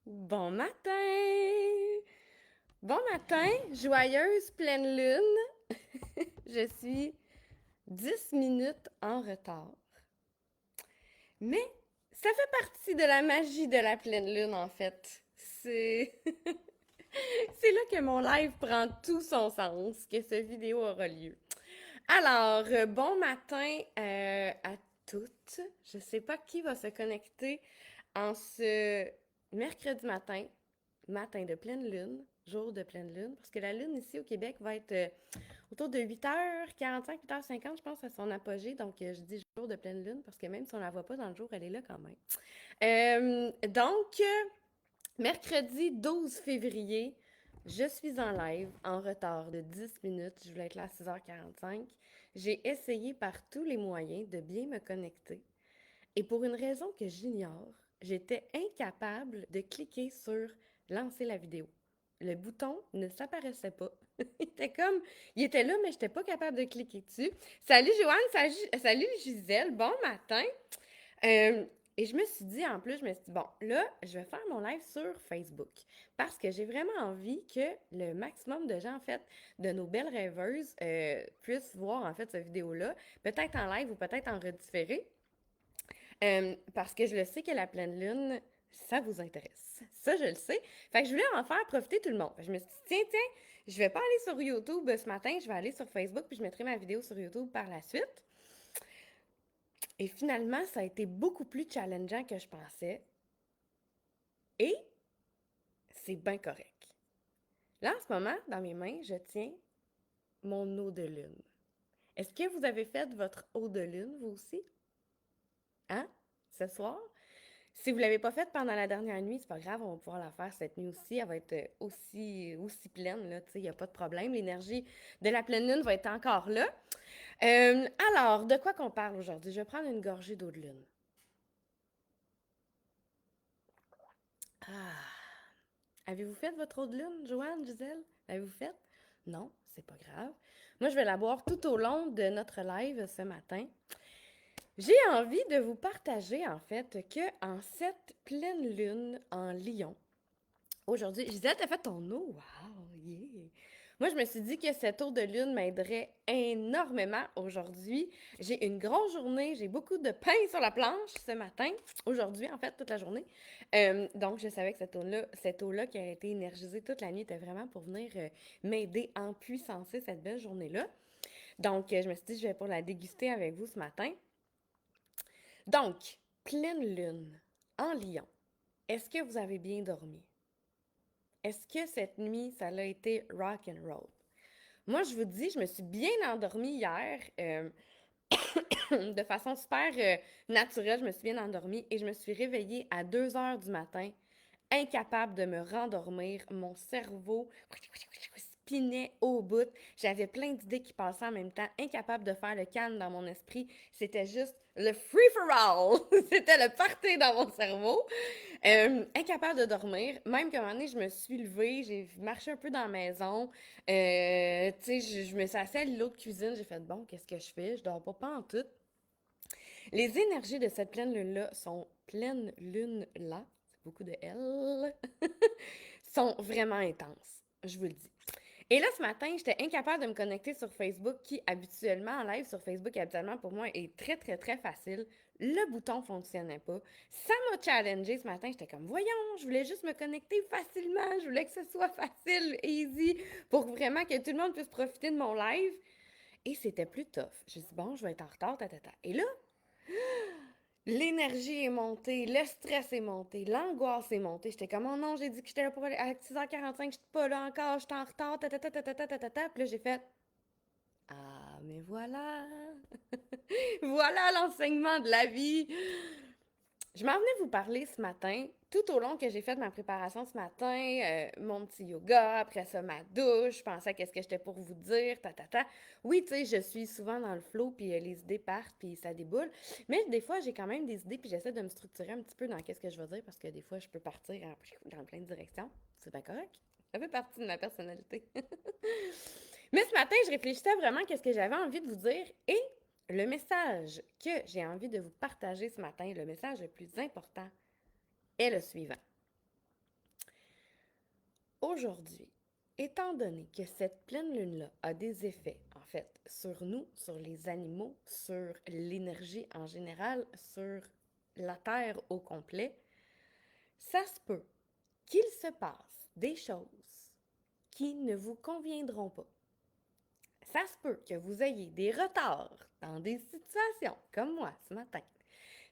Bon matin! Bon matin, joyeuse pleine lune. Je suis 10 minutes en retard. Mais ça fait partie de la magie de la pleine lune, en fait. C'est là que mon live prend tout son sens, que cette vidéo aura lieu. Alors, bon matin à toutes. Je sais pas qui va se connecter en ce mercredi matin, matin de pleine lune, jour de pleine lune, parce que la lune ici au Québec va être autour de 8h45, 8h50, je pense, à son apogée. Donc, je dis jour de pleine lune parce que même si on la voit pas dans le jour, elle est là quand même. Mercredi 12 février, je suis en live, en retard de 10 minutes. Je voulais être là à 6h45. J'ai essayé par tous les moyens de bien me connecter. Et pour une raison que j'ignore, j'étais incapable de cliquer sur lancer la vidéo. Le bouton ne s'apparaissait pas. Il était là, mais je n'étais pas capable de cliquer dessus. Salut Joanne, salut Gisèle, bon matin. Euh, et je me suis dit, en plus, je me suis dit, bon, là, je vais faire mon live sur Facebook parce que j'ai vraiment envie que le maximum de gens, en fait, de nos belles rêveuses puissent voir, en fait, cette vidéo-là, peut-être en live ou peut-être en redifféré. Parce que je le sais que la pleine lune, ça vous intéresse. Ça, je le sais. Fait que je voulais en faire profiter tout le monde. Fait que je me suis dit, tiens, je vais pas aller sur YouTube ce matin, je vais aller sur Facebook, puis je mettrai ma vidéo sur YouTube par la suite. Et finalement, ça a été beaucoup plus challengeant que je pensais. Et c'est bien correct. Là, en ce moment, dans mes mains, je tiens mon eau de lune. Est-ce que vous avez fait votre eau de lune, vous aussi? Hein? Ce soir? Si vous ne l'avez pas faite pendant la dernière nuit, c'est pas grave, on va pouvoir la faire cette nuit aussi. Elle va être aussi pleine, là, tu sais, il n'y a pas de problème. L'énergie de la pleine lune va être encore là. Alors, de quoi qu'on parle aujourd'hui? Je vais prendre une gorgée d'eau de lune. Ah! Avez-vous fait votre eau de lune, Joanne, Gisèle? Avez-vous fait? Non, c'est pas grave. Moi, je vais la boire tout au long de notre live ce matin. J'ai envie de vous partager, en fait, que en cette pleine lune en Lion, aujourd'hui, Gisèle, t'as fait ton eau? Wow, yeah! Moi, je me suis dit que cette eau de lune m'aiderait énormément aujourd'hui. J'ai une grosse journée, j'ai beaucoup de pain sur la planche ce matin, aujourd'hui, en fait, toute la journée. Donc, je savais que cette eau-là qui a été énergisée toute la nuit était vraiment pour venir m'aider en puissancer cette belle journée-là. Donc, je me suis dit, je vais pour la déguster avec vous ce matin. Donc, pleine lune en Lion. Est-ce que vous avez bien dormi? Est-ce que cette nuit, ça a été rock and roll? Moi, je vous dis, je me suis bien endormie hier de façon super naturelle. Je me suis bien endormie et je me suis réveillée à 2 heures du matin, incapable de me rendormir. Mon cerveau spinait au bout. J'avais plein d'idées qui passaient en même temps, incapable de faire le calme dans mon esprit. C'était juste le free-for-all. C'était le party dans mon cerveau. Incapable de dormir. Même qu'à un moment donné, je me suis levée, j'ai marché un peu dans la maison. Tu sais, je me suis assise à l'îlot de cuisine. J'ai fait, bon, qu'est-ce que je fais? Je dors pas en tout. Les énergies de cette pleine lune-là sont pleine lune-là, c'est beaucoup de L, sont vraiment intenses. Je vous le dis. Et là, ce matin, j'étais incapable de me connecter sur Facebook, qui habituellement, en live sur Facebook, habituellement pour moi, est très, très, très facile. Le bouton fonctionnait pas. Ça m'a challengé ce matin. J'étais comme, voyons, je voulais juste me connecter facilement. Je voulais que ce soit facile, easy, pour vraiment que tout le monde puisse profiter de mon live. Et c'était plus tough. Je me suis dit, bon, je vais être en retard, ta, ta, ta. Et là, l'énergie est montée, le stress est monté, l'angoisse est montée. J'étais comme, oh non, j'ai dit que j'étais là pour aller à 6h45, je suis pas là encore, je suis en retard, ta ta ta ta ta ta ta ta ta. Puis là, j'ai fait, ah, mais voilà, voilà l'enseignement de la vie. Je m'en venais vous parler ce matin, tout au long que j'ai fait ma préparation ce matin, mon petit yoga, après ça ma douche, je pensais à qu'est-ce que j'étais pour vous dire, ta ta ta. Oui, tu sais, je suis souvent dans le flow, puis les idées partent, puis ça déboule. Mais des fois, j'ai quand même des idées, puis j'essaie de me structurer un petit peu dans qu'est-ce que je veux dire, parce que des fois, je peux partir dans plein de directions. C'est bien correct. Ça fait partie de ma personnalité. Mais ce matin, je réfléchissais vraiment à ce que j'avais envie de vous dire et le message que j'ai envie de vous partager ce matin, le message le plus important, est le suivant. aujourd'hui, étant donné que cette pleine lune-là a des effets, en fait, sur nous, sur les animaux, sur l'énergie en général, sur la Terre au complet, ça se peut qu'il se passe des choses qui ne vous conviendront pas. Ça se peut que vous ayez des retards dans des situations, comme moi ce matin.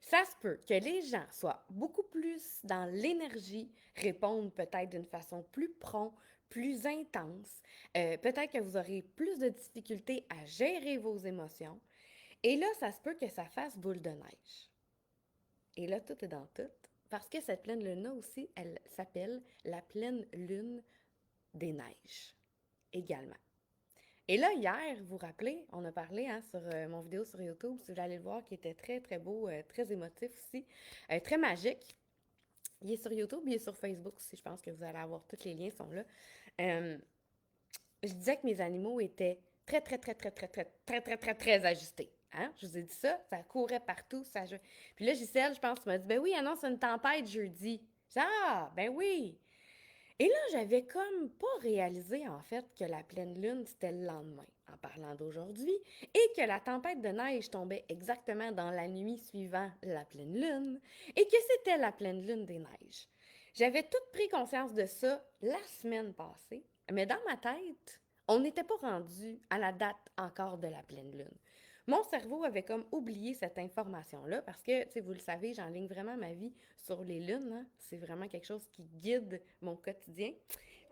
Ça se peut que les gens soient beaucoup plus dans l'énergie, répondent peut-être d'une façon plus prompt, plus intense. Peut-être que vous aurez plus de difficultés à gérer vos émotions. Et là, ça se peut que ça fasse boule de neige. Et là, tout est dans tout. Parce que cette pleine lune-là aussi, elle s'appelle la pleine lune des neiges également. Et là, hier, vous vous rappelez, on a parlé sur mon vidéo sur YouTube, si vous voulez aller le voir, qui était très, très beau, très émotif aussi, très magique. Il est sur YouTube, il est sur Facebook aussi, je pense que vous allez avoir, tous les liens sont là. Euh, je disais que mes animaux étaient très, très, très, très, très, très, très, très, très, très ajustés. Hein? Je vous ai dit ça, ça courait partout, ça jouait. Puis là, Gisèle, je pense, tu m'as dit, ben oui, annonce une tempête jeudi. Ah, ben oui! Et là, j'avais comme pas réalisé en fait que la pleine lune, c'était le lendemain, en parlant d'aujourd'hui, et que la tempête de neige tombait exactement dans la nuit suivant la pleine lune, et que c'était la pleine lune des neiges. J'avais tout pris conscience de ça la semaine passée, mais dans ma tête, on n'était pas rendu à la date encore de la pleine lune. Mon cerveau avait comme oublié cette information-là parce que, tu sais, vous le savez, j'enligne vraiment ma vie sur les lunes. Hein? C'est vraiment quelque chose qui guide mon quotidien.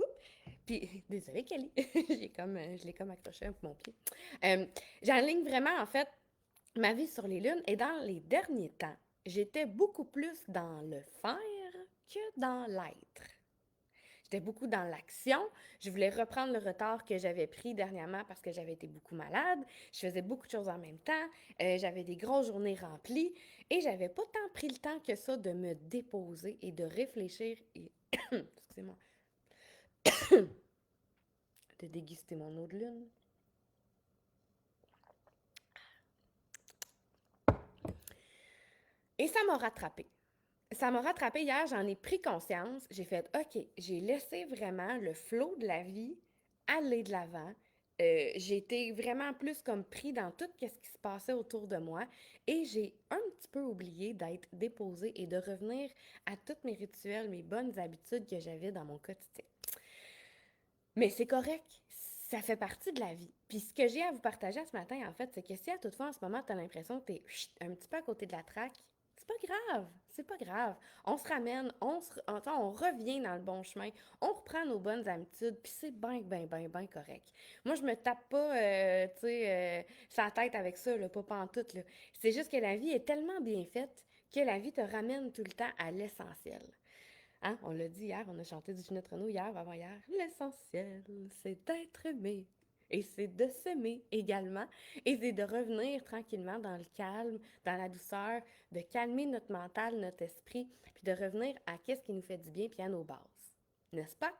Oups! Puis, désolée, Kelly, je l'ai comme accroché avec mon pied. J'enligne vraiment, en fait, ma vie sur les lunes et dans les derniers temps, j'étais beaucoup plus dans le faire que dans l'être. J'étais beaucoup dans l'action. Je voulais reprendre le retard que j'avais pris dernièrement parce que j'avais été beaucoup malade. Je faisais beaucoup de choses en même temps. J'avais des grosses journées remplies et j'avais pas tant pris le temps que ça de me déposer et de réfléchir et, excusez-moi, de déguster mon eau de lune. Et ça m'a rattrapée. Ça m'a rattrapée hier, j'en ai pris conscience. J'ai fait, OK, j'ai laissé vraiment le flot de la vie aller de l'avant. J'ai été vraiment plus comme pris dans tout ce qui se passait autour de moi et j'ai un petit peu oublié d'être déposée et de revenir à tous mes rituels, mes bonnes habitudes que j'avais dans mon quotidien. Mais c'est correct, ça fait partie de la vie. Puis ce que j'ai à vous partager ce matin, en fait, c'est que si à toutefois en ce moment, tu as l'impression que tu es un petit peu à côté de la traque, c'est pas grave, c'est pas grave. On se ramène, on revient dans le bon chemin, on reprend nos bonnes habitudes, puis c'est bien, bien, bien, bien correct. Moi, je me tape pas, tu sais, sa tête avec ça, là, pas pantoute, là. C'est juste que la vie est tellement bien faite que la vie te ramène tout le temps à l'essentiel. Hein? On l'a dit hier, on a chanté du Ginette Renault hier, avant-hier. L'essentiel, c'est d'être aimé. Et c'est de s'aimer également. Et c'est de revenir tranquillement dans le calme, dans la douceur, de calmer notre mental, notre esprit, puis de revenir à qu'est-ce qui nous fait du bien, puis à nos bases. N'est-ce pas?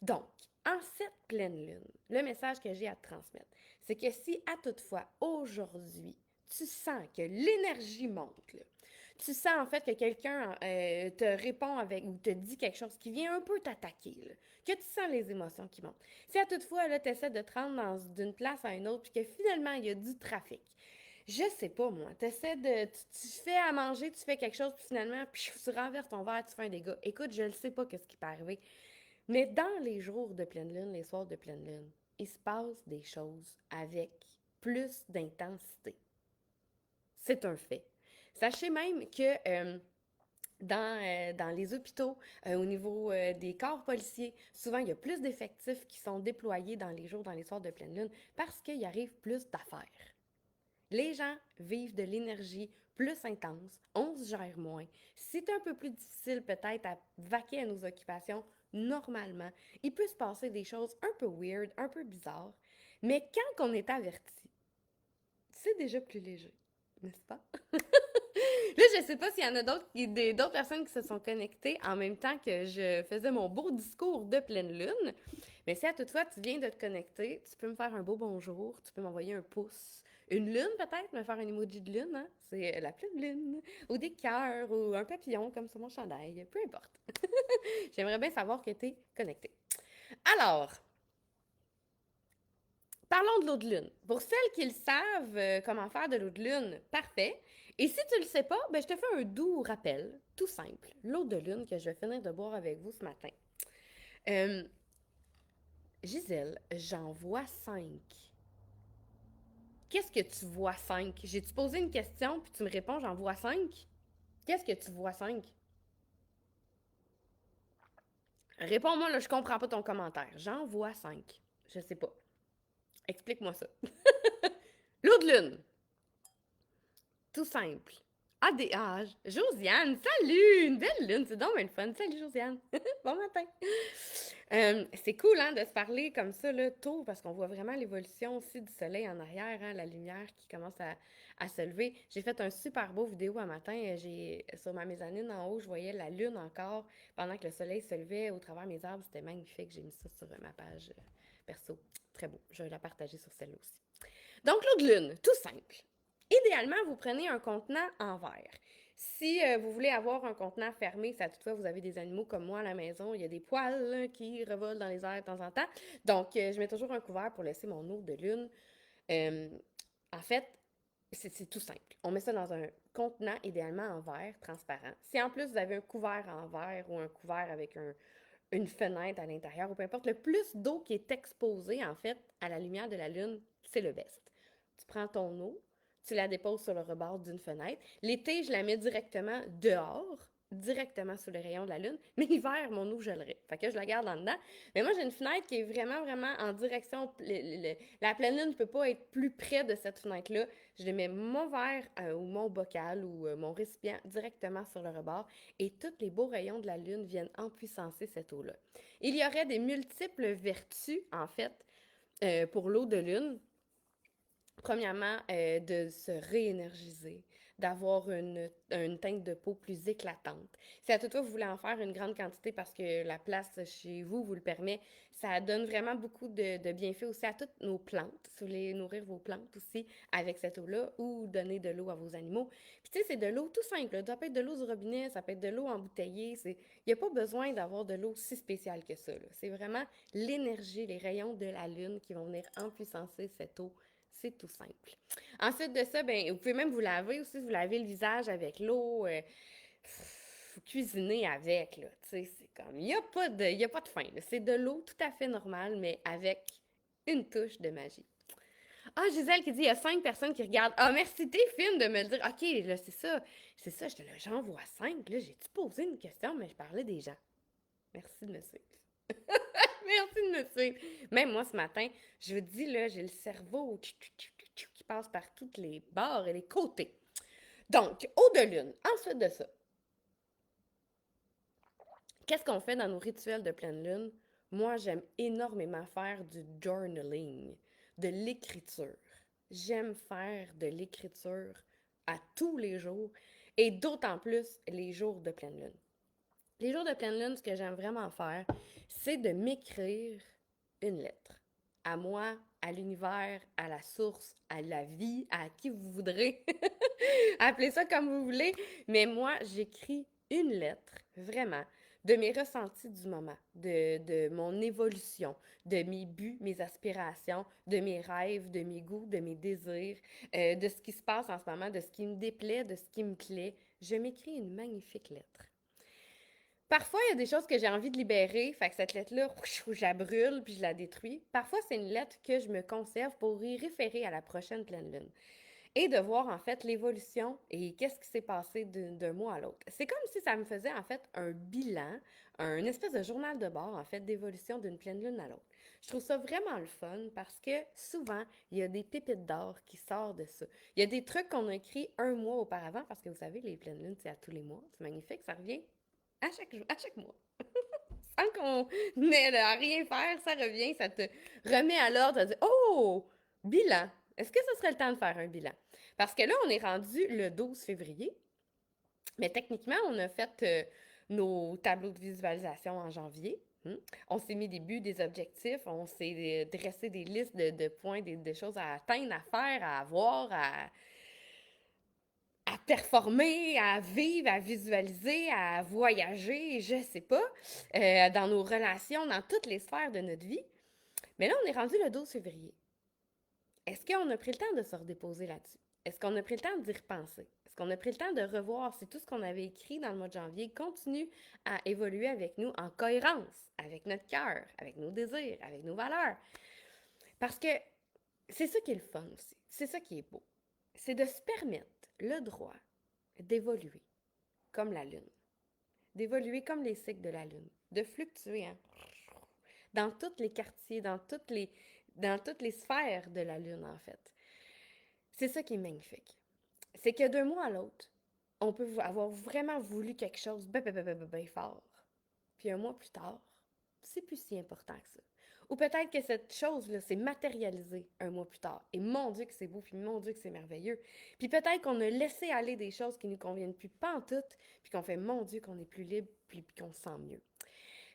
Donc, en cette pleine lune, le message que j'ai à te transmettre, c'est que si à toutefois, aujourd'hui, tu sens que l'énergie monte, là, tu sens en fait que quelqu'un te répond avec ou te dit quelque chose qui vient un peu t'attaquer, là, que tu sens les émotions qui montent. Si à toutefois, tu essaies de te rendre d'une place à une autre, puis que finalement, il y a du trafic, je sais pas, moi, tu fais à manger, tu fais quelque chose, puis finalement, puis tu renverses ton verre, tu fais un dégât. Écoute, je ne sais pas ce qui peut arriver. Mais dans les jours de pleine lune, les soirs de pleine lune, il se passe des choses avec plus d'intensité. C'est un fait. Sachez même que dans les hôpitaux, au niveau des corps policiers, souvent il y a plus d'effectifs qui sont déployés dans les jours, dans les soirs de pleine lune parce qu'il arrive plus d'affaires. Les gens vivent de l'énergie plus intense, on se gère moins. C'est un peu plus difficile peut-être à vaquer à nos occupations normalement. Il peut se passer des choses un peu weird, un peu bizarres, mais quand on est averti, c'est déjà plus léger, n'est-ce pas? Là, je sais pas s'il y en a d'autres personnes qui se sont connectées en même temps que je faisais mon beau discours de pleine lune. Mais si à toutefois tu viens de te connecter, tu peux me faire un beau bonjour, tu peux m'envoyer un pouce, une lune peut-être, me faire un emoji de lune, hein? C'est la pleine lune, ou des cœurs, ou un papillon comme sur mon chandail, peu importe. J'aimerais bien savoir que tu es connecté. Alors, parlons de l'eau de lune. Pour celles qui le savent, comment faire de l'eau de lune, parfait. Et si tu ne le sais pas, ben, je te fais un doux rappel, tout simple. L'eau de lune que je vais finir de boire avec vous ce matin. Euh, Gisèle, j'en vois 5. Qu'est-ce que tu vois 5? J'ai-tu posé une question puis tu me réponds j'en vois 5? Qu'est-ce que tu vois 5? Réponds-moi, là, je comprends pas ton commentaire. J'en vois 5. Je sais pas. Explique-moi ça. L'eau de lune. Tout simple. ADH. Josiane, salut! Une belle lune, c'est donc bien le fun. Salut Josiane. Bon matin. C'est cool hein, de se parler comme ça là, tôt parce qu'on voit vraiment l'évolution aussi du soleil en arrière, hein, la lumière qui commence à se lever. J'ai fait un super beau vidéo un matin. Sur ma mezzanine en haut, je voyais la lune encore pendant que le soleil se levait au travers mes arbres. C'était magnifique. J'ai mis ça sur ma page perso. Très beau. Je vais la partager sur celle-là aussi. Donc, l'eau de lune, tout simple. Idéalement, vous prenez un contenant en verre. Si vous voulez avoir un contenant fermé, ça toutefois vous avez des animaux comme moi à la maison, il y a des poils là, qui revolent dans les airs de temps en temps. Donc, je mets toujours un couvert pour laisser mon eau de lune. Euh, En fait, c'est tout simple. On met ça dans un contenant, idéalement en verre, transparent. Si en plus vous avez un couvert en verre ou un couvert avec une fenêtre à l'intérieur, ou peu importe, le plus d'eau qui est exposée, en fait, à la lumière de la lune, c'est le best. Tu prends ton eau, tu la déposes sur le rebord d'une fenêtre. L'été, je la mets directement dehors, directement sous les rayons de la lune. Mais l'hiver, mon eau gèlerait. Fait que je la garde en dedans. Mais moi, j'ai une fenêtre qui est vraiment, vraiment en direction. La pleine lune ne peut pas être plus près de cette fenêtre-là. Je mets mon verre ou mon bocal ou mon récipient directement sur le rebord et tous les beaux rayons de la lune viennent empuissancer cette eau-là. Il y aurait des multiples vertus, en fait, pour l'eau de lune. Premièrement, de se réénergiser, d'avoir une teinte de peau plus éclatante. Si à tout fois vous voulez en faire une grande quantité parce que la place chez vous vous le permet, ça donne vraiment beaucoup de bienfaits aussi à toutes nos plantes. Si vous voulez nourrir vos plantes aussi avec cette eau-là ou donner de l'eau à vos animaux. Puis tu sais, c'est de l'eau tout simple. Là. Ça peut être de l'eau du robinet, ça peut être de l'eau embouteillée. Il n'y a pas besoin d'avoir de l'eau si spéciale que ça. C'est vraiment l'énergie, les rayons de la lune qui vont venir empuissancer cette eau. C'est tout simple. Ensuite de ça, ben, vous pouvez même vous laver aussi, vous lavez le visage avec l'eau, vous cuisinez avec, là. Tu sais, c'est comme, il y a pas de fin, là. C'est de l'eau tout à fait normale, mais avec une touche de magie. Ah, Gisèle qui dit, il y a 5 personnes qui regardent. Ah, merci, t'es fine de me le dire. OK, là, c'est ça, j'étais là, j'en vois 5. Là, j'ai-tu posé une question, mais je parlais des gens. Merci de me suivre. Merci de me suivre. Même moi, ce matin, je vous dis, là, j'ai le cerveau qui passe par toutes les bords et les côtés. Donc, eau de lune. Ensuite de ça, qu'est-ce qu'on fait dans nos rituels de pleine lune? Moi, j'aime énormément faire du journaling, de l'écriture. J'aime faire de l'écriture à tous les jours et d'autant plus les jours de pleine lune. Les jours de pleine lune, ce que j'aime vraiment faire, c'est de m'écrire une lettre. À moi, à l'univers, à la source, à la vie, à qui vous voudrez. Appelez ça comme vous voulez. Mais moi, j'écris une lettre, vraiment, de mes ressentis du moment, de mon évolution, de mes buts, mes aspirations, de mes rêves, de mes goûts, de mes désirs, de ce qui se passe en ce moment, de ce qui me déplaît, de ce qui me plaît. Je m'écris une magnifique lettre. Parfois, il y a des choses que j'ai envie de libérer, fait que cette lettre-là, je la brûle puis je la détruis. Parfois, c'est une lettre que je me conserve pour y référer à la prochaine pleine lune et de voir en fait l'évolution et qu'est-ce qui s'est passé d'un mois à l'autre. C'est comme si ça me faisait en fait un bilan, un espèce de journal de bord en fait d'évolution d'une pleine lune à l'autre. Je trouve ça vraiment le fun parce que souvent, il y a des pépites d'or qui sortent de ça. Il y a des trucs qu'on a écrits un mois auparavant parce que vous savez, les pleines lunes, c'est à tous les mois. C'est magnifique, ça revient à chaque mois. Sans qu'on ait à rien faire, ça revient, ça te remet à l'ordre, ça te dit oh, bilan. Est-ce que ce serait le temps de faire un bilan? Parce que là, on est rendu le 12 février, mais techniquement, on a fait nos tableaux de visualisation en janvier. On s'est mis des buts, des objectifs, on s'est dressé des listes de points, de choses à atteindre, à faire, à avoir, à performer, à vivre, à visualiser, à voyager, je sais pas, dans nos relations, dans toutes les sphères de notre vie. Mais là, on est rendu le 12 février. Est-ce qu'on a pris le temps de se redéposer là-dessus? Est-ce qu'on a pris le temps d'y repenser? Est-ce qu'on a pris le temps de revoir si tout ce qu'on avait écrit dans le mois de janvier continue à évoluer avec nous en cohérence, avec notre cœur, avec nos désirs, avec nos valeurs? Parce que c'est ça qui est le fun aussi. C'est ça qui est beau. C'est de se permettre le droit d'évoluer comme la Lune, d'évoluer comme les cycles de la Lune, de fluctuer hein, dans tous les quartiers, dans toutes les sphères de la Lune, en fait. C'est ça qui est magnifique. C'est que d'un mois à l'autre, on peut avoir vraiment voulu quelque chose bien fort. Puis un mois plus tard, c'est plus si important que ça. Ou peut-être que cette chose-là s'est matérialisée un mois plus tard. Et mon Dieu que c'est beau, puis mon Dieu que c'est merveilleux. Puis peut-être qu'on a laissé aller des choses qui ne nous conviennent plus pantoute, puis qu'on fait mon Dieu qu'on est plus libre, puis qu'on se sent mieux.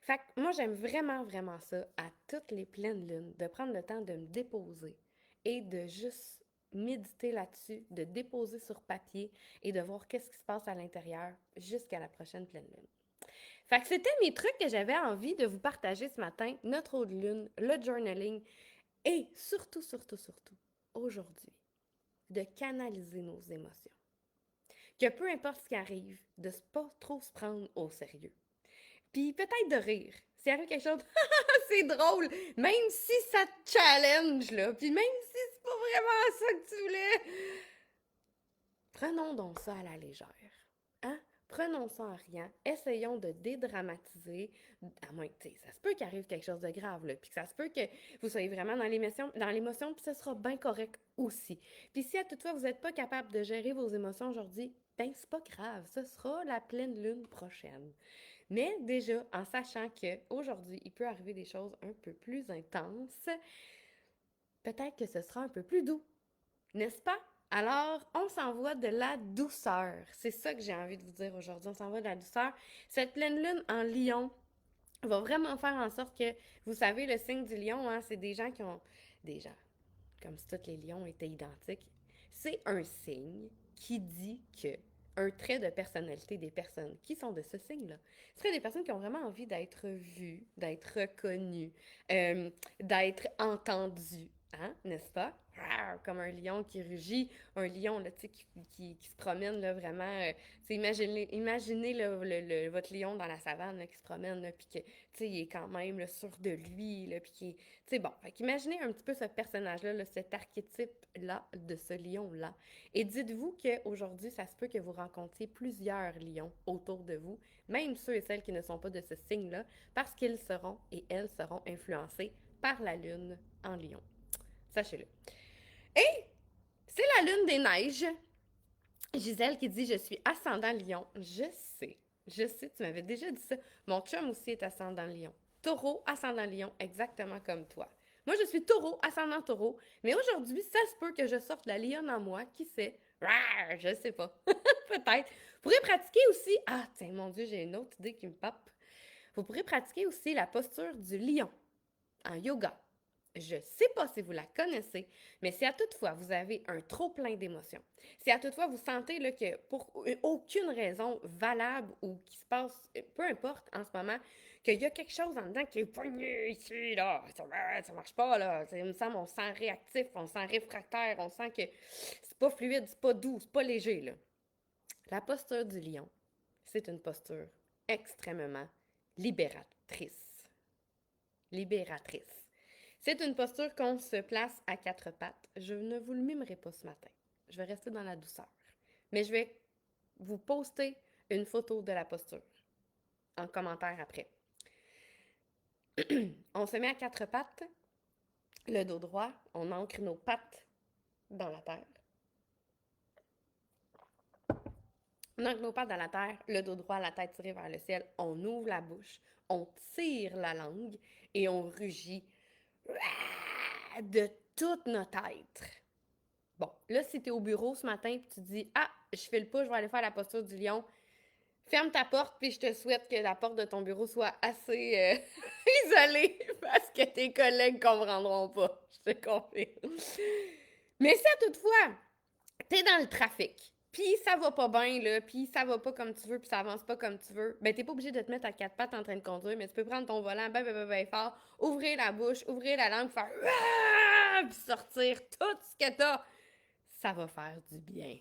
Fait que moi, j'aime vraiment, vraiment ça, à toutes les pleines lunes, de prendre le temps de me déposer et de juste méditer là-dessus, de déposer sur papier et de voir qu'est-ce qui se passe à l'intérieur jusqu'à la prochaine pleine lune. Fait que c'était mes trucs que j'avais envie de vous partager ce matin, notre eau de lune, le journaling et surtout, surtout, surtout, aujourd'hui, de canaliser nos émotions. Que peu importe ce qui arrive, de ne pas trop se prendre au sérieux. Puis peut-être de rire. S'il arrive quelque chose, c'est drôle, même si ça te challenge, là, puis même si c'est pas vraiment ça que tu voulais. Prenons donc ça à la légère. Hein? Prenons ça en riant. Essayons de dédramatiser. À moins que, ça se peut qu'il arrive quelque chose de grave, là, puis que ça se peut que vous soyez vraiment dans l'émotion, puis ça sera bien correct aussi. Puis si à toutefois vous n'êtes pas capable de gérer vos émotions aujourd'hui, ben c'est pas grave, ce sera la pleine lune prochaine. Mais déjà, en sachant qu'aujourd'hui, il peut arriver des choses un peu plus intenses, peut-être que ce sera un peu plus doux, n'est-ce pas? Alors, on s'envoie de la douceur. C'est ça que j'ai envie de vous dire aujourd'hui. On s'envoie de la douceur. Cette pleine lune en lion va vraiment faire en sorte que, vous savez, le signe du lion, hein, c'est des gens qui ont... Des gens, comme si tous les lions étaient identiques. C'est un signe qui dit que un trait de personnalité des personnes qui sont de ce signe-là. Ce serait des personnes qui ont vraiment envie d'être vues, d'être reconnues, d'être entendues, hein, n'est-ce pas? Comme un lion qui rugit, un lion là, qui se promène là, vraiment. Imaginez là, votre lion dans la savane là, qui se promène, là, puis que il est quand même là, sûr de lui, là, puis qui bon. Fait qu'imaginez un petit peu ce personnage-là, là, cet archétype-là de ce lion-là. Et dites-vous qu'aujourd'hui, ça se peut que vous rencontriez plusieurs lions autour de vous, même ceux et celles qui ne sont pas de ce signe-là, parce qu'ils seront et elles seront influencés par la lune en lion. Sachez-le. Et c'est la lune des neiges. Gisèle qui dit « Je suis ascendant lion ». Je sais, tu m'avais déjà dit ça. Mon chum aussi est ascendant lion. Taureau, ascendant lion, exactement comme toi. Moi, je suis taureau, ascendant taureau. Mais aujourd'hui, ça se peut que je sorte la lionne en moi. Qui sait? Je sais pas. Peut-être. Vous pourrez pratiquer aussi... Ah, tiens, mon Dieu, j'ai une autre idée qui me pop. Vous pourrez pratiquer aussi la posture du lion en yoga. Je ne sais pas si vous la connaissez, mais si à toutefois vous avez un trop plein d'émotions, si à toutefois vous sentez là, que pour aucune raison valable ou qui se passe, peu importe en ce moment, qu'il y a quelque chose en dedans qui est poigné ici, là, ça marche pas, là, il me semble on se sent réactif, on se sent réfractaire, on sent que c'est pas fluide, c'est pas doux, c'est pas léger, là. La posture du lion, c'est une posture extrêmement libératrice. Libératrice. C'est une posture qu'on se place à quatre pattes. Je ne vous le mimerai pas ce matin. Je vais rester dans la douceur. Mais je vais vous poster une photo de la posture en commentaire après. On se met à quatre pattes, le dos droit, on ancre nos pattes dans la terre. On ancre nos pattes dans la terre, le dos droit, la tête tirée vers le ciel, on ouvre la bouche, on tire la langue et on rugit de toute notre être. Bon, là, si tu es au bureau ce matin et tu dis « Ah, je file pas, je vais aller faire la posture du lion », ferme ta porte puis je te souhaite que la porte de ton bureau soit assez isolée parce que tes collègues comprendront pas. Je te confirme. Mais si toutefois, tu es dans le trafic puis ça va pas bien, là, puis ça va pas comme tu veux, puis ça avance pas comme tu veux, ben t'es pas obligé de te mettre à quatre pattes en train de conduire, mais tu peux prendre ton volant ben fort, ouvrir la bouche, ouvrir la langue, faire puis sortir tout ce que t'as. Ça va faire du bien.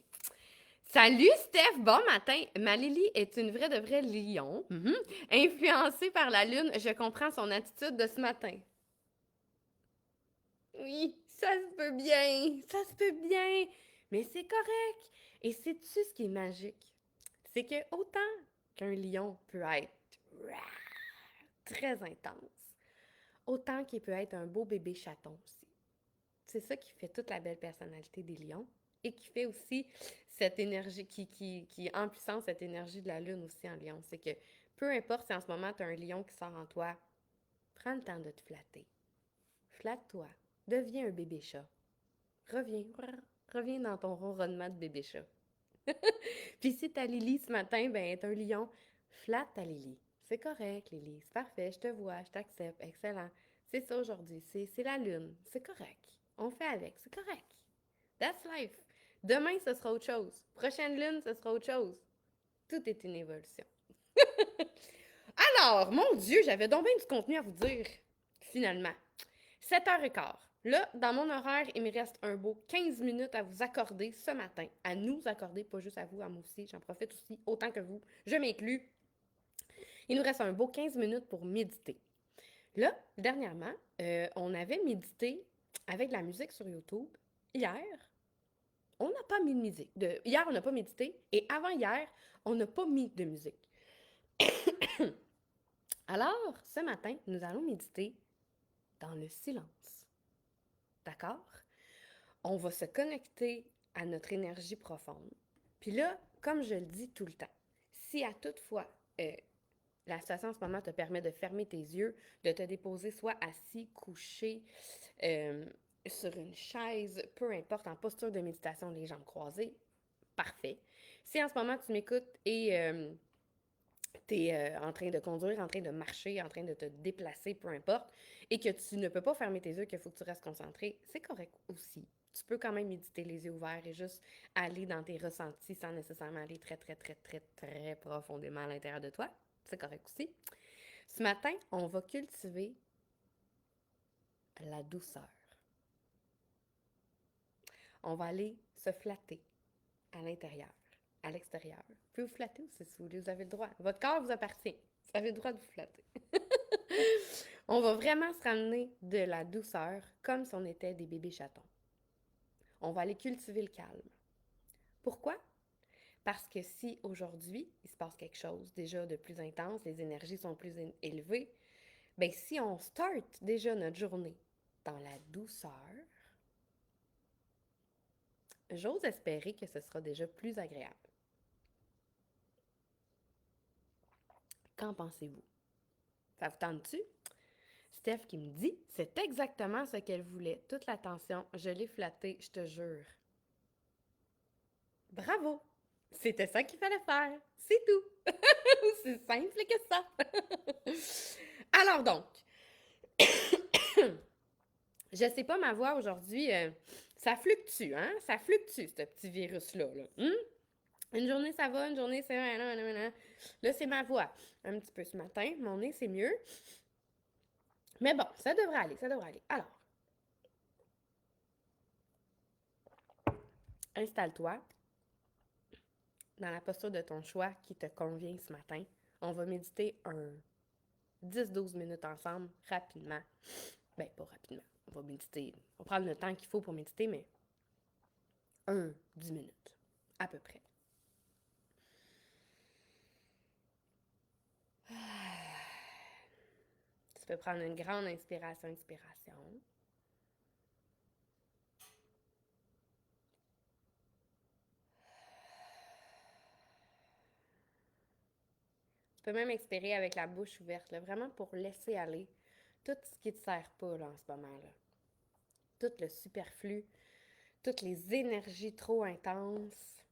Salut Steph, bon matin. Ma Lily est une vraie de vraie lion, influencée par la lune. Je comprends son attitude de ce matin. Oui, ça se peut bien, ça se peut bien, mais c'est correct. Et sais-tu ce qui est magique? C'est que autant qu'un lion peut être très intense, autant qu'il peut être un beau bébé chaton aussi. C'est ça qui fait toute la belle personnalité des lions et qui fait aussi cette énergie, qui en puissance cette énergie de la lune aussi en lion. C'est que peu importe si en ce moment tu as un lion qui sort en toi, prends le temps de te flatter. Flatte-toi. Deviens un bébé chat. Reviens. Reviens dans ton ronronnement de bébé chat. Puis si ta Lily ce matin, ben, est un lion, flatte ta Lily. C'est correct, Lily. C'est parfait. Je te vois. Je t'accepte. Excellent. C'est ça aujourd'hui. C'est la lune. C'est correct. On fait avec. C'est correct. That's life. Demain, ce sera autre chose. Prochaine lune, ce sera autre chose. Tout est une évolution. Alors, mon Dieu, j'avais donc bien du contenu à vous dire, finalement. 7h15. Là, dans mon horaire, il me reste un beau 15 minutes à vous accorder ce matin. À nous accorder, pas juste à vous, à moi aussi. J'en profite aussi autant que vous. Je m'inclus. Il nous reste un beau 15 minutes pour méditer. Là, dernièrement, on avait médité avec de la musique sur YouTube. Hier, on n'a pas mis de musique. Hier, on n'a pas médité. Et avant hier, on n'a pas mis de musique. Alors, ce matin, nous allons méditer dans le silence. D'accord? On va se connecter à notre énergie profonde. Puis là, comme je le dis tout le temps, si à toutefois la situation en ce moment te permet de fermer tes yeux, de te déposer soit assis, couché, euh, sur une chaise, peu importe, en posture de méditation, les jambes croisées, parfait. Si en ce moment tu m'écoutes et tu es en train de conduire, en train de marcher, en train de te déplacer, peu importe, et que tu ne peux pas fermer tes yeux, qu'il faut que tu restes concentré, c'est correct aussi. Tu peux quand même méditer les yeux ouverts et juste aller dans tes ressentis sans nécessairement aller très, très, très, très, très profondément à l'intérieur de toi. C'est correct aussi. Ce matin, on va cultiver la douceur. On va aller se flatter à l'intérieur, à l'extérieur. Vous pouvez vous flatter aussi si vous voulez, vous avez le droit. Votre corps vous appartient. Vous avez le droit de vous flatter. On va vraiment se ramener de la douceur comme si on était des bébés chatons. On va aller cultiver le calme. Pourquoi? Parce que si aujourd'hui, il se passe quelque chose déjà de plus intense, les énergies sont plus élevées, bien si on start déjà notre journée dans la douceur, j'ose espérer que ce sera déjà plus agréable. Qu'en pensez-vous? Ça vous tente-tu? Steph qui me dit, c'est exactement ce qu'elle voulait. Toute l'attention, je l'ai flattée, je te jure. Bravo! C'était ça qu'il fallait faire. C'est tout. C'est simple que ça. Alors donc, je sais pas ma voix aujourd'hui, ça fluctue, hein? Ça fluctue, ce petit virus-là. Là. Une journée, ça va, une journée, c'est... Là, c'est ma voix. Un petit peu ce matin, mon nez, c'est mieux. Mais bon, ça devrait aller, ça devrait aller. Alors, installe-toi dans la posture de ton choix qui te convient ce matin. On va méditer un 10-12 minutes ensemble, rapidement. Ben, pas rapidement. On va méditer. On va prendre le temps qu'il faut pour méditer, mais 10 minutes, à peu près. Tu peux prendre une grande inspiration, expiration. Tu peux même expirer avec la bouche ouverte, là, vraiment pour laisser aller tout ce qui ne te sert pas là, en ce moment-là. Tout le superflu, toutes les énergies trop intenses.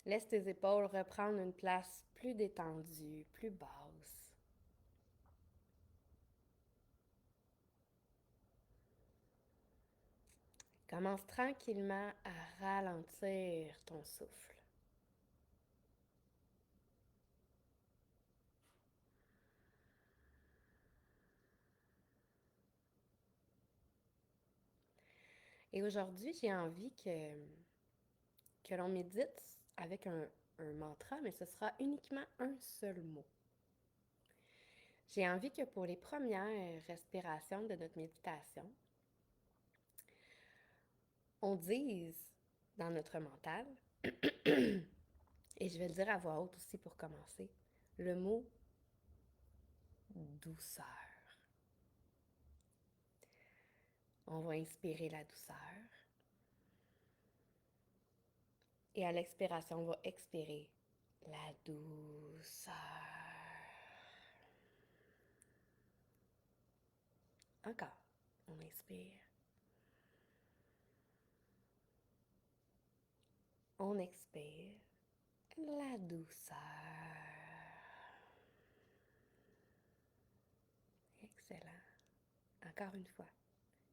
Laisse tes épaules reprendre une place plus détendue, plus basse. Commence tranquillement à ralentir ton souffle. Et aujourd'hui, j'ai envie que l'on médite avec un mantra, mais ce sera uniquement un seul mot. J'ai envie que pour les premières respirations de notre méditation, on dise dans notre mental, et je vais le dire à voix haute aussi pour commencer, le mot douceur. On va inspirer la douceur. Et à l'expiration, on va expirer la douceur. Encore. On inspire. On expire la douceur. Excellent. Encore une fois.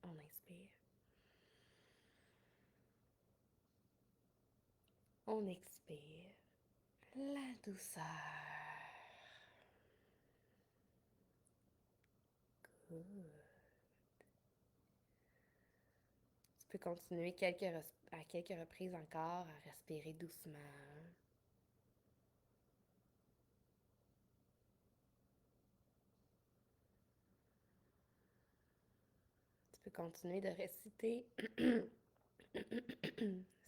On inspire. On expire la douceur. Good. Tu peux continuer à quelques reprises encore à respirer doucement. Tu peux continuer de réciter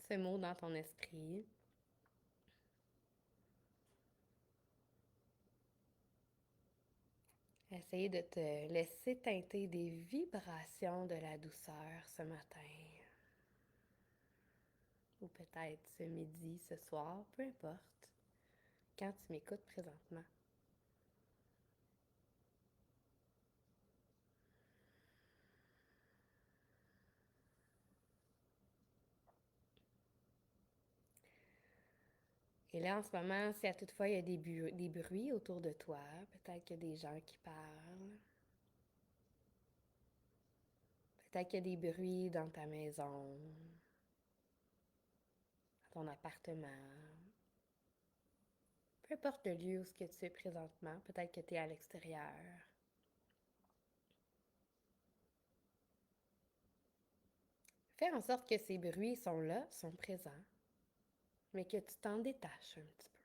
ce mot dans ton esprit. Essayer de te laisser teinter des vibrations de la douceur ce matin. Ou peut-être ce midi, ce soir, peu importe, quand tu m'écoutes présentement. Et là, en ce moment, si à toutefois il y a des bruits autour de toi, peut-être qu'il y a des gens qui parlent, peut-être qu'il y a des bruits dans ta maison, dans ton appartement, peu importe le lieu où ce que tu es présentement, peut-être que tu es à l'extérieur. Fais en sorte que ces bruits sont là, sont présents, mais que tu t'en détaches un petit peu.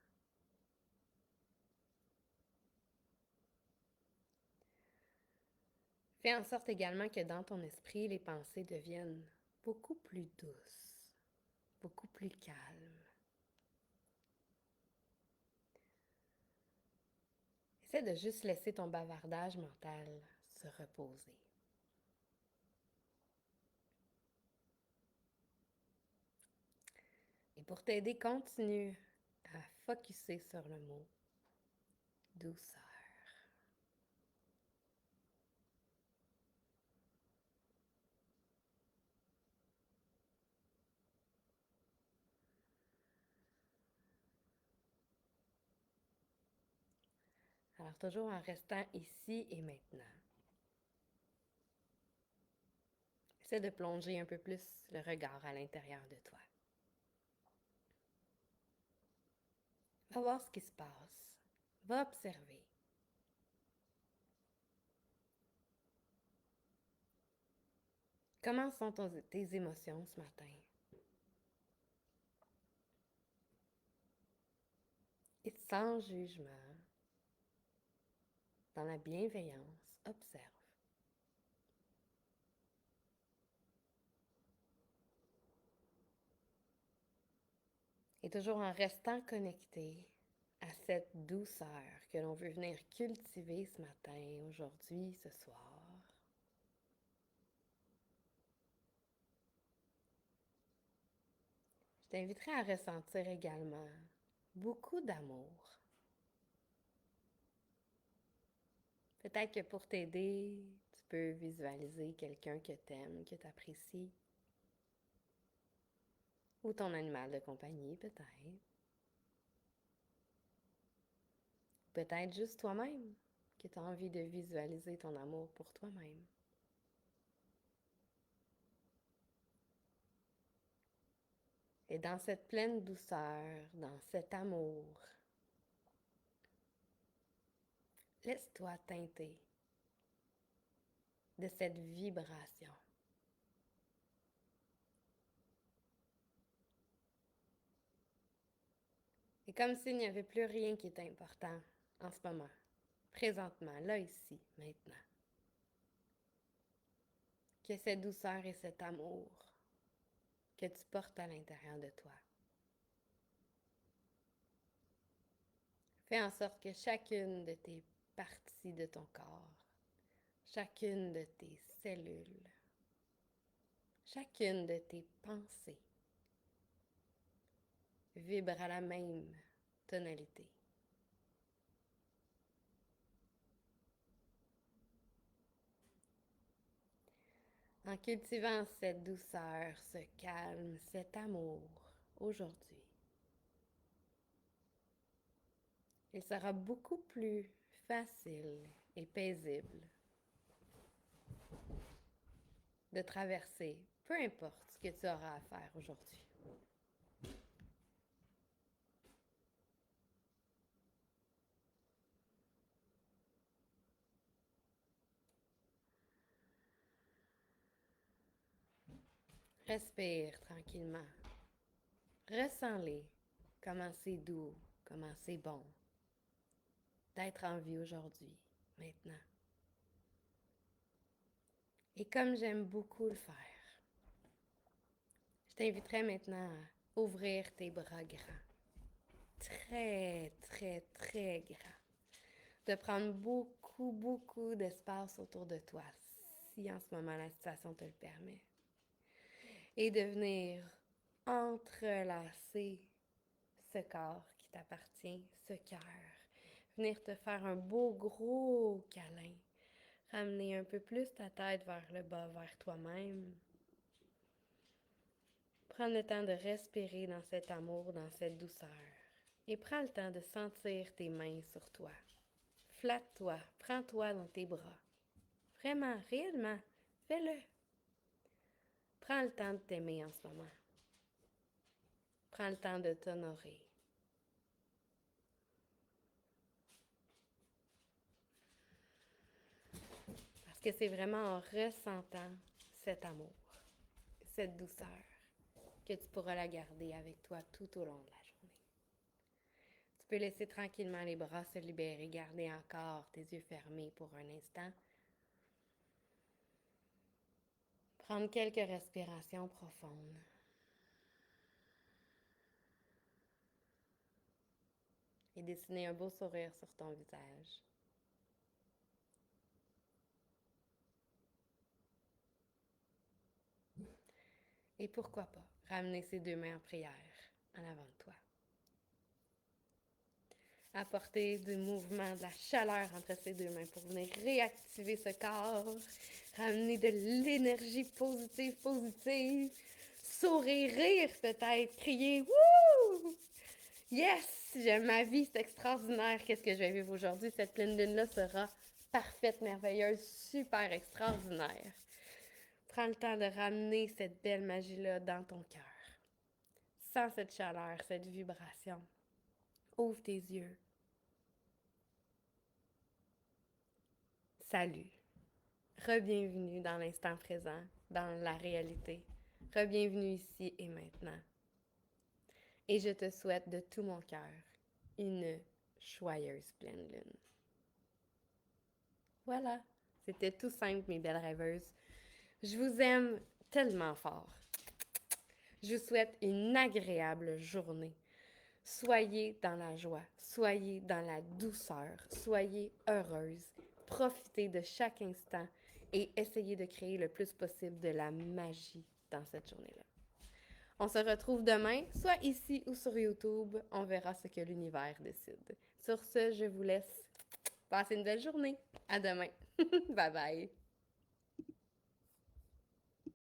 Fais en sorte également que dans ton esprit, les pensées deviennent beaucoup plus douces, beaucoup plus calmes. Essaie de juste laisser ton bavardage mental se reposer. Et pour t'aider, continue à focusser sur le mot douceur. Alors toujours en restant ici et maintenant. Essaie de plonger un peu plus le regard à l'intérieur de toi. Va voir ce qui se passe. Va observer. Comment sont tes émotions ce matin? Et sans jugement, dans la bienveillance, observe. Et toujours en restant connecté à cette douceur que l'on veut venir cultiver ce matin, aujourd'hui, ce soir. Je t'inviterai à ressentir également beaucoup d'amour. Peut-être que pour t'aider, tu peux visualiser quelqu'un que t'aimes, que t'apprécies. Ou ton animal de compagnie, peut-être. Peut-être juste toi-même, que tu as envie de visualiser ton amour pour toi-même. Et dans cette pleine douceur, dans cet amour, laisse-toi teinter de cette vibration. Et comme s'il n'y avait plus rien qui est important en ce moment, présentement, là, ici, maintenant. Que cette douceur et cet amour que tu portes à l'intérieur de toi. Fais en sorte que chacune de tes parties de ton corps, chacune de tes cellules, chacune de tes pensées vibre à la même tonalité. En cultivant cette douceur, ce calme, cet amour aujourd'hui, il sera beaucoup plus facile et paisible de traverser peu importe ce que tu auras à faire aujourd'hui. Respire tranquillement. Ressens-les, comment c'est doux, comment c'est bon d'être en vie aujourd'hui, maintenant. Et comme j'aime beaucoup le faire, je t'inviterai maintenant à ouvrir tes bras grands. Très, très, très grands. De prendre beaucoup, beaucoup d'espace autour de toi, si en ce moment la situation te le permet. Et de venir entrelacer ce corps qui t'appartient, ce cœur. Venir te faire un beau gros câlin. Ramener un peu plus ta tête vers le bas, vers toi-même. Prends le temps de respirer dans cet amour, dans cette douceur. Et prends le temps de sentir tes mains sur toi. Flatte-toi, prends-toi dans tes bras. Vraiment, réellement, fais-le. Prends le temps de t'aimer en ce moment. Prends le temps de t'honorer. Parce que c'est vraiment en ressentant cet amour, cette douceur, que tu pourras la garder avec toi tout au long de la journée. Tu peux laisser tranquillement les bras se libérer, garder encore tes yeux fermés pour un instant. Prendre quelques respirations profondes. Et dessiner un beau sourire sur ton visage. Et pourquoi pas ramener ces deux mains en prière en avant de toi. Apporter du mouvement, de la chaleur entre ces deux mains pour venir réactiver ce corps, ramener de l'énergie positive, sourire, rire peut-être, crier « Wouh! Yes! J'aime ma vie, c'est extraordinaire, qu'est-ce que je vais vivre aujourd'hui? Cette pleine lune-là sera parfaite, merveilleuse, super extraordinaire. » Prends le temps de ramener cette belle magie-là dans ton cœur. Sens cette chaleur, cette vibration. Ouvre tes yeux. Salut. Re-bienvenue dans l'instant présent, dans la réalité. Re-bienvenue ici et maintenant. Et je te souhaite de tout mon cœur une joyeuse pleine lune. Voilà, c'était tout simple, mes belles rêveuses. Je vous aime tellement fort. Je vous souhaite une agréable journée. Soyez dans la joie, soyez dans la douceur, soyez heureuse. Profitez de chaque instant et essayez de créer le plus possible de la magie dans cette journée-là. On se retrouve demain, soit ici ou sur YouTube. On verra ce que l'univers décide. Sur ce, je vous laisse passer une belle journée. À demain. Bye bye.